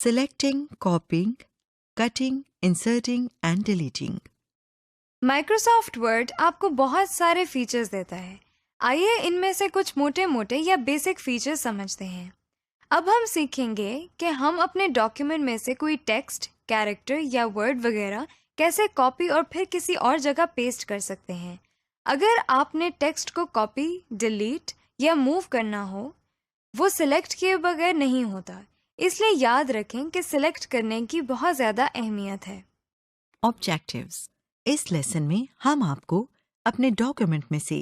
selecting, copying, cutting, inserting and deleting. Microsoft word आपको बहुत सारे फीचर्स देता है। आइए इनमें से कुछ मोटे मोटे या बेसिक फीचर्स समझते हैं। अब हम सीखेंगे कि हम अपने डॉक्यूमेंट में से कोई टेक्स्ट, कैरेक्टर या वर्ड वगैरह कैसे कॉपी और फिर किसी और जगह पेस्ट कर सकते हैं। अगर आपने टेक्स्ट को कॉपी, डिलीट या मूव करना हो, वो सिलेक्ट किए बगैर नहीं होता। इसलिए याद रखें कि सिलेक्ट करने की बहुत ज़्यादा अहमियत है। Objectives. इस लेसन में हम आपको अपने डॉक्यूमेंट में से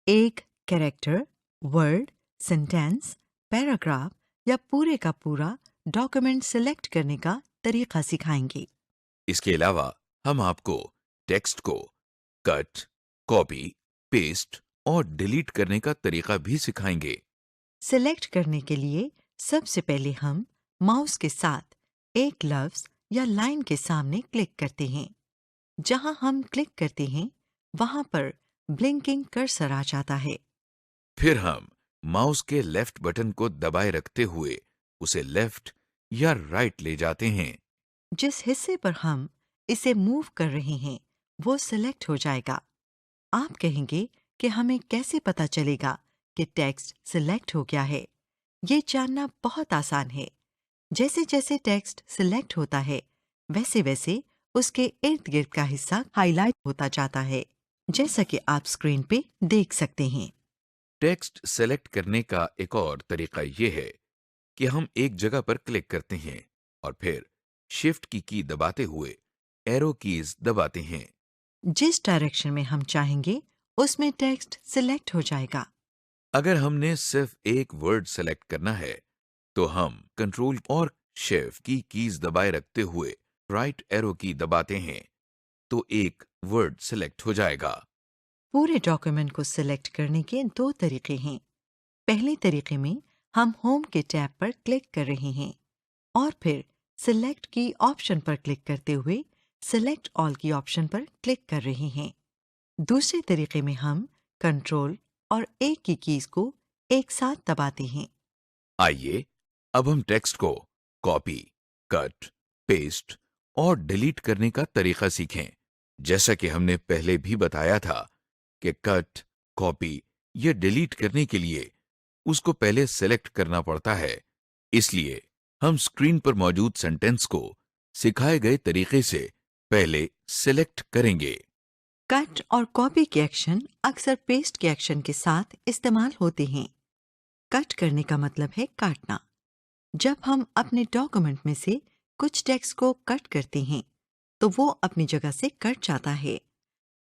एक कैरेक्टर, वर्ड, सेंटेंस, पैराग्राफ या पूरे का पूरा डॉक्यूमेंट सिलेक्ट करने का तरीका सिखाएंगे। इसके अलावा हम आपको टेक्स्ट को कट, कॉपी, पेस्ट और डिलीट करने का तरीका भी सिखाएंगे। सिलेक्ट करने के लिए सबसे पहले हम माउस के साथ एक लफ्ज या लाइन के सामने क्लिक करते हैं। जहां हम क्लिक करते हैं वहां पर ब्लिंकिंग कर्सर आ जाता है। फिर हम माउस के लेफ्ट बटन को दबाए रखते हुए उसे लेफ्ट या राइट ले जाते हैं। जिस हिस्से पर हम इसे मूव कर रहे हैं वो सिलेक्ट हो जाएगा। आप कहेंगे कि हमें कैसे पता चलेगा कि टेक्स्ट सिलेक्ट हो गया है। ये जानना बहुत आसान है। जैसे जैसे टेक्स्ट सिलेक्ट होता है वैसे वैसे उसके इर्द गिर्द का हिस्सा हाईलाइट होता जाता है, जैसा कि आप स्क्रीन पे देख सकते हैं। टेक्स्ट सेलेक्ट करने का एक और तरीका ये है कि हम एक जगह पर क्लिक करते हैं और फिर शिफ्ट की दबाते हुए एरो कीज दबाते हैं। जिस डायरेक्शन में हम चाहेंगे उसमें टेक्स्ट सिलेक्ट हो जाएगा। अगर हमने सिर्फ एक वर्ड सेलेक्ट करना है तो हम कंट्रोल और शिफ्ट की कीज दबाए रखते हुए राइट एरो की दबाते हैं तो एक वर्ड सेलेक्ट हो जाएगा। पूरे डॉक्यूमेंट को सिलेक्ट करने के दो तरीके हैं। पहले तरीके में हम होम के टैब पर क्लिक कर रहे हैं और फिर सिलेक्ट की ऑप्शन पर क्लिक करते हुए सिलेक्ट ऑल की ऑप्शन पर क्लिक कर रहे हैं। दूसरे तरीके में हम कंट्रोल और ए की कीज को एक साथ दबाते हैं। आइए अब हम टेक्स्ट को कॉपी, कट, पेस्ट और डिलीट करने का तरीका सीखें। जैसा कि हमने पहले भी बताया था कि कट, कॉपी या डिलीट करने के लिए उसको पहले सेलेक्ट करना पड़ता है। इसलिए हम स्क्रीन पर मौजूद सेंटेंस को सिखाए गए तरीके से पहले सेलेक्ट करेंगे। कट और कॉपी के एक्शन अक्सर पेस्ट के एक्शन के साथ इस्तेमाल होते हैं। कट करने का मतलब है काटना। जब हम अपने डॉक्यूमेंट में से कुछ टेक्स्ट को कट करते हैं तो वो अपनी जगह से कट जाता है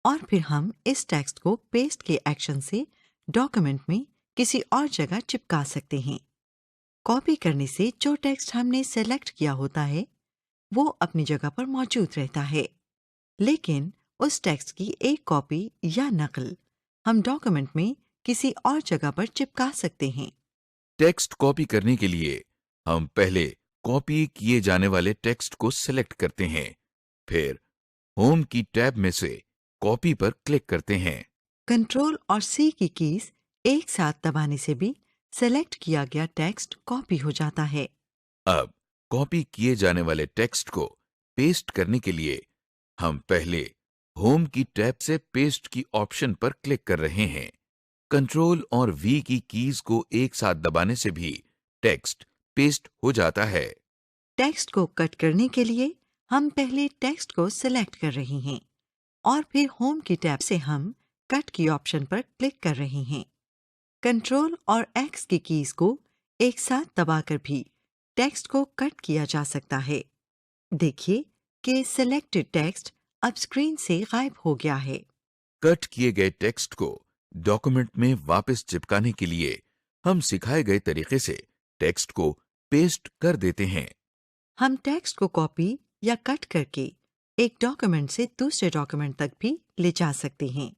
और फिर हम इस टेक्स्ट को पेस्ट के एक्शन से डॉक्यूमेंट में किसी और जगह चिपका सकते हैं। कॉपी करने से जो टेक्स्ट हमने सेलेक्ट किया होता है वो अपनी जगह पर मौजूद रहता है, लेकिन उस टेक्स्ट की एक कॉपी या नकल हम डॉक्यूमेंट में किसी और जगह पर चिपका सकते हैं। टेक्स्ट कॉपी करने के लिए हम पहले कॉपी किए जाने वाले टेक्स्ट को सिलेक्ट करते हैं, फिर होम की टैब में से कॉपी पर क्लिक करते हैं। कंट्रोल और सी की कीज एक साथ दबाने से भी सेलेक्ट किया गया टेक्स्ट कॉपी हो जाता है। अब कॉपी किए जाने वाले टेक्स्ट को पेस्ट करने के लिए हम पहले होम की टैब से पेस्ट की ऑप्शन पर क्लिक कर रहे हैं। कंट्रोल और वी की कीज को एक साथ दबाने से भी टेक्स्ट पेस्ट हो जाता है। टेक्स्ट को कट करने के लिए हम पहले टेक्स्ट को सिलेक्ट कर रहे हैं और फिर होम की टैब से हम कट की ऑप्शन पर क्लिक कर रहे हैं। कंट्रोल और एक्स की कीज को एक साथ दबाकर भी टेक्स्ट को कट किया जा सकता है। देखिए कि सिलेक्टेड टेक्स्ट अब स्क्रीन से गायब हो गया है। कट किए गए टेक्स्ट को डॉक्यूमेंट में वापस चिपकाने के लिए हम सिखाए गए तरीके से टेक्स्ट को पेस्ट कर देते हैं। हम टेक्स्ट को कॉपी या कट करके एक डॉक्यूमेंट से दूसरे डॉक्यूमेंट तक भी ले जा सकते हैं।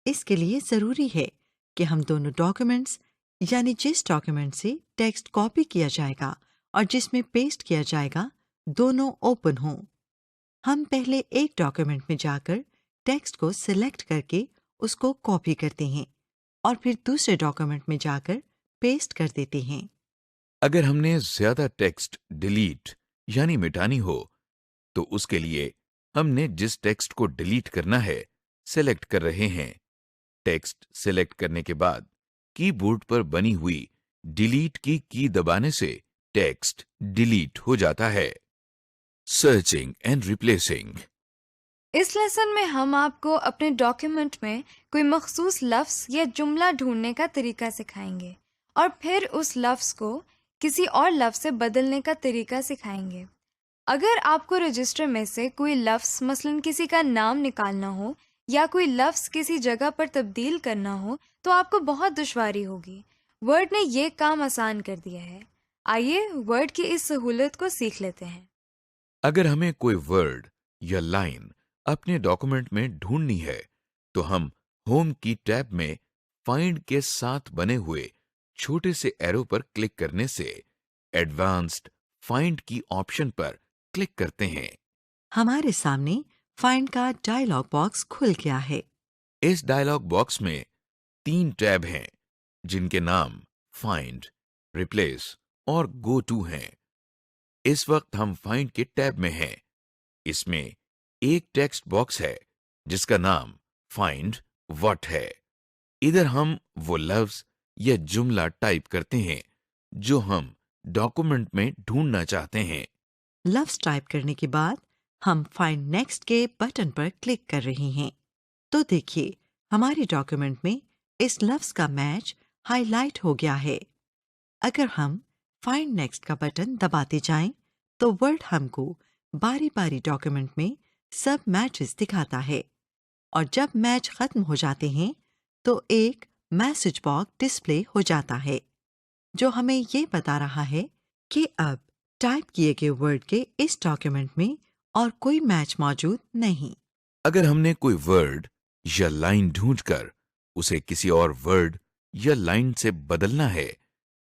इसके लिए जरूरी है कि हम दोनों डॉक्यूमेंट्स यानी जिस डॉक्यूमेंट से टेक्स्ट कॉपी किया जाएगा और जिसमें पेस्ट किया जाएगा दोनों ओपन हों। हम पहले एक डॉक्यूमेंट में जाकर टेक्स्ट को सिलेक्ट करके उसको कॉपी करते हैं और फिर दूसरे डॉक्यूमेंट में जाकर पेस्ट कर देते हैं। अगर हमने ज्यादा टेक्स्ट डिलीट यानी मिटानी हो, तो उसके लिए हमने जिस टेक्स्ट को डिलीट करना है सेलेक्ट कर रहे हैं। टेक्स्ट सेलेक्ट करने के बाद कीबोर्ड पर बनी हुई डिलीट की दबाने से टेक्स्ट डिलीट हो जाता है। Searching and replacing. इस लेसन में हम आपको अपने डॉक्यूमेंट में कोई मखसूस लफ्ज़ या जुमला ढूंढने का तरीका सिखाएंगे और फिर उस लफ्ज़ को किसी और लफ्ज़ से बदलने का तरीका सिखाएंगे। अगर आपको रजिस्टर में से कोई लफ्ज़ मसलन किसी का नाम निकालना हो या कोई लफ्ज़ किसी जगह पर तब्दील करना हो तो आपको बहुत दुश्वारी होगी। वर्ड ने ये काम आसान कर दिया है। आइए वर्ड की इस सहूलत को सीख लेते हैं। अगर हमें कोई वर्ड या लाइन अपने डॉक्यूमेंट में ढूंढनी है, तो हम होम की टैब में फाइंड के साथ बने हुए छोटे से एरो पर क्लिक करने से एडवांस्ड फाइंड की ऑप्शन पर क्लिक करते हैं। हमारे सामने फाइंड का डायलॉग बॉक्स खुल गया है। इस डायलॉग बॉक्स में 3 टैब हैं, जिनके नाम फाइंड, रिप्लेस और गो टू हैं। इस वक्त हम फाइंड के टैब में हैं। इसमें एक टेक्स्ट बॉक्स है जिसका नाम फाइंड व्हाट है। इधर हम वो लफ्ज या जुमला टाइप करते हैं जो हम डॉक्यूमेंट में ढूंढना चाहते हैं। लफ्ज़ टाइप करने के बाद हम फाइंड नेक्स्ट के बटन पर क्लिक कर रहे हैं। तो देखिए, हमारे डॉक्यूमेंट में इस लफ्ज़ का मैच हाईलाइट हो गया है। अगर हम फाइंड नेक्स्ट का बटन दबाते जाएं, तो वर्ड हमको बारी-बारी डॉक्यूमेंट में सब मैचेस दिखाता है और जब मैच खत्म हो जाते हैं, तो एक मैसेज बॉक्स डिस्प्ले हो जाता है जो हमें ये बता रहा है कि अब टाइप किए गए वर्ड के इस डॉक्यूमेंट में और कोई मैच मौजूद नहीं। अगर हमने कोई वर्ड या लाइन ढूंढकर उसे किसी और वर्ड या लाइन से बदलना है,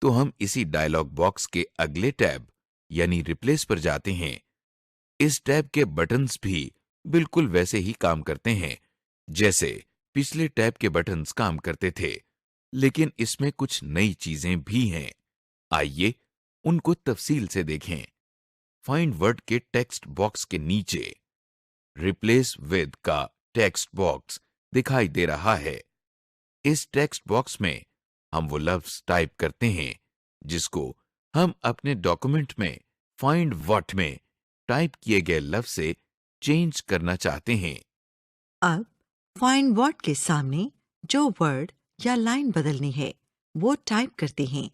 तो हम इसी डायलॉग बॉक्स के अगले टैब यानी रिप्लेस पर जाते हैं। इस टैब के बटन्स भी बिल्कुल वैसे ही काम करते हैं जैसे पिछले टैब के बटन्स काम करते थे, लेकिन इसमें कुछ नई चीजें भी हैं। आइए उनको तफसील से देखें। फाइंड वर्ड के टेक्स्ट बॉक्स के नीचे रिप्लेस विद का टेक्स्ट बॉक्स दिखाई दे रहा है। इस टेक्स्ट बॉक्स में हम वो लफ्ज टाइप करते हैं जिसको हम अपने डॉक्यूमेंट में फाइंड व्हाट में टाइप किए गए लफ्ज से चेंज करना चाहते हैं। अब फाइंड व्हाट के सामने जो वर्ड या लाइन बदलनी है वो टाइप करते हैं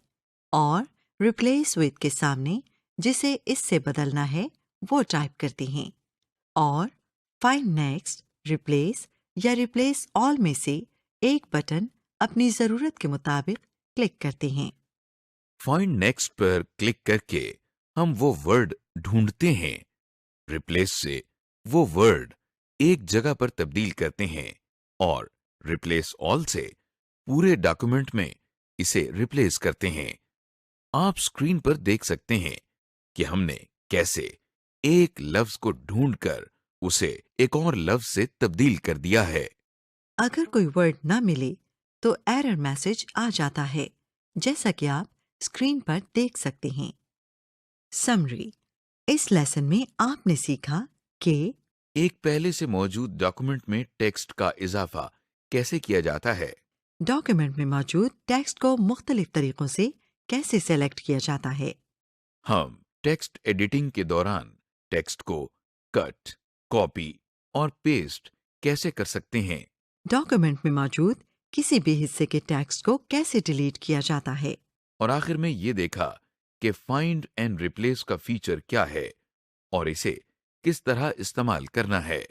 और रिप्लेस विद के सामने जिसे इससे बदलना है वो टाइप करते हैं और फाइंड नेक्स्ट, रिप्लेस या रिप्लेस ऑल में से एक बटन अपनी जरूरत के मुताबिक क्लिक करते हैं। फाइंड नेक्स्ट पर क्लिक करके हम वो वर्ड ढूंढते हैं। रिप्लेस से वो वर्ड एक जगह पर तब्दील करते हैं और रिप्लेस ऑल से पूरे डॉक्यूमेंट में इसे रिप्लेस करते हैं। आप स्क्रीन पर देख सकते हैं कि हमने कैसे एक लफ्ज को ढूंढकर उसे एक और लफ्ज से तब्दील कर दिया है। अगर कोई वर्ड ना मिले तो एरर मैसेज आ जाता है, जैसा कि आप स्क्रीन पर देख सकते हैं। समरी। इस लेसन में आपने सीखा कि एक पहले से मौजूद डॉक्यूमेंट में टेक्स्ट का इजाफा कैसे किया जाता है, डॉक्यूमेंट में मौजूद टेक्स्ट को मुख्तलिफ तरीकों से कैसे सेलेक्ट किया जाता है, हम टेक्स्ट एडिटिंग के दौरान टेक्स्ट को कट, कॉपी और पेस्ट कैसे कर सकते हैं, डॉक्यूमेंट में मौजूद किसी भी हिस्से के टेक्स्ट को कैसे डिलीट किया जाता है और आखिर में ये देखा कि फाइंड एंड रिप्लेस का फीचर क्या है और इसे किस तरह इस्तेमाल करना है।